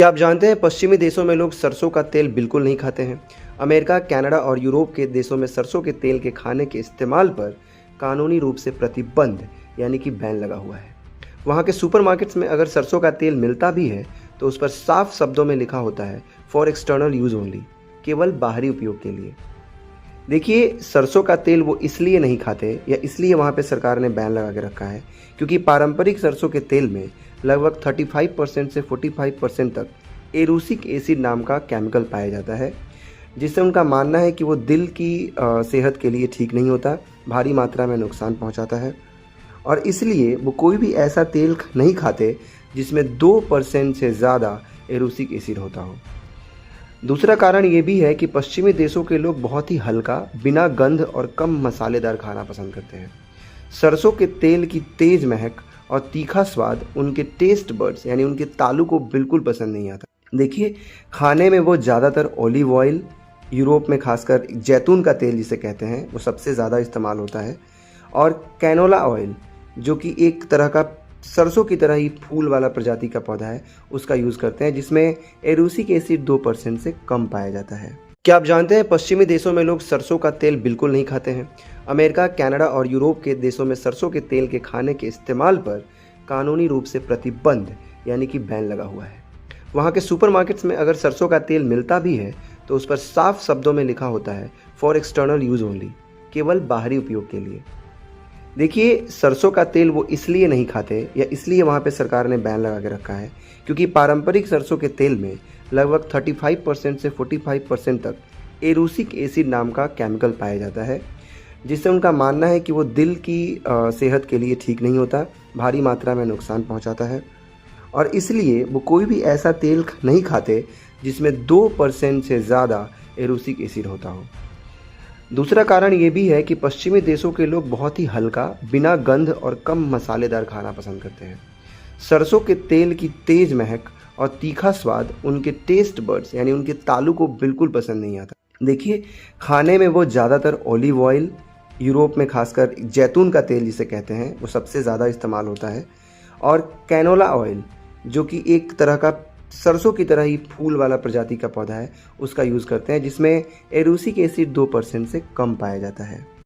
क्या आप जानते हैं पश्चिमी देशों में लोग सरसों का तेल बिल्कुल नहीं खाते हैं। अमेरिका, कनाडा और यूरोप के देशों में सरसों के तेल के खाने के इस्तेमाल पर कानूनी रूप से प्रतिबंध यानी कि बैन लगा हुआ है। वहाँ के सुपरमार्केट्स में अगर सरसों का तेल मिलता भी है तो उस पर साफ शब्दों में लिखा होता है फॉर एक्सटर्नल यूज ओनली, केवल बाहरी उपयोग के लिए। देखिए, सरसों का तेल वो इसलिए नहीं खाते या इसलिए वहाँ पे सरकार ने बैन लगा के रखा है क्योंकि पारंपरिक सरसों के तेल में लगभग 35% से 45% तक एरूसिक एसिड नाम का केमिकल पाया जाता है, जिससे उनका मानना है कि वो दिल की सेहत के लिए ठीक नहीं होता, भारी मात्रा में नुकसान पहुंचाता है और इसलिए वो कोई भी ऐसा तेल नहीं खाते जिसमें 2% से ज़्यादा एरूसिक एसिड होता हो। दूसरा कारण ये भी है कि पश्चिमी देशों के लोग बहुत ही हल्का, बिना गंध और कम मसालेदार खाना पसंद करते हैं। सरसों के तेल की तेज महक और तीखा स्वाद उनके टेस्ट बड्स यानी उनके तालू को बिल्कुल पसंद नहीं आता। देखिए, खाने में वो ज़्यादातर ऑलिव ऑयल, यूरोप में खासकर जैतून का तेल जिसे कहते हैं, वो सबसे ज़्यादा इस्तेमाल होता है, और कैनोला ऑयल जो कि एक तरह का सरसों की तरह ही फूल वाला प्रजाति का पौधा है, उसका यूज़ करते हैं, जिसमें एरूसिक एसिड 2% से कम पाया जाता है। क्या आप जानते हैं पश्चिमी देशों में लोग सरसों का तेल बिल्कुल नहीं खाते हैं। अमेरिका, कनाडा और यूरोप के देशों में सरसों के तेल के खाने के इस्तेमाल पर कानूनी रूप से प्रतिबंध यानी कि बैन लगा हुआ है। वहाँ के सुपरमार्केट्स में अगर सरसों का तेल मिलता भी है तो उस पर साफ शब्दों में लिखा होता है फॉर एक्सटर्नल यूज ओनली, केवल बाहरी उपयोग के लिए। देखिए, सरसों का तेल वो इसलिए नहीं खाते या इसलिए वहाँ पे सरकार ने बैन लगा के रखा है क्योंकि पारंपरिक सरसों के तेल में लगभग 35% से 45% तक एरूसिक एसिड नाम का केमिकल पाया जाता है, जिससे उनका मानना है कि वो दिल की सेहत के लिए ठीक नहीं होता, भारी मात्रा में नुकसान पहुंचाता है और इसलिए वो कोई भी ऐसा तेल नहीं खाते जिसमें 2% से ज़्यादा एरूसिक एसिड होता हो। दूसरा कारण ये भी है कि पश्चिमी देशों के लोग बहुत ही हल्का, बिना गंध और कम मसालेदार खाना पसंद करते हैं। सरसों के तेल की तेज महक और तीखा स्वाद उनके टेस्ट बड्स यानी उनके तालू को बिल्कुल पसंद नहीं आता। देखिए, खाने में वो ज़्यादातर ऑलिव ऑयल, यूरोप में खासकर जैतून का तेल जिसे कहते हैं, वो सबसे ज़्यादा इस्तेमाल होता है, और कैनोला ऑयल जो कि एक तरह का सरसों की तरह ही फूल वाला प्रजाति का पौधा है, उसका यूज़ करते हैं, जिसमें एरूसिक एसिड 2% से कम पाया जाता है।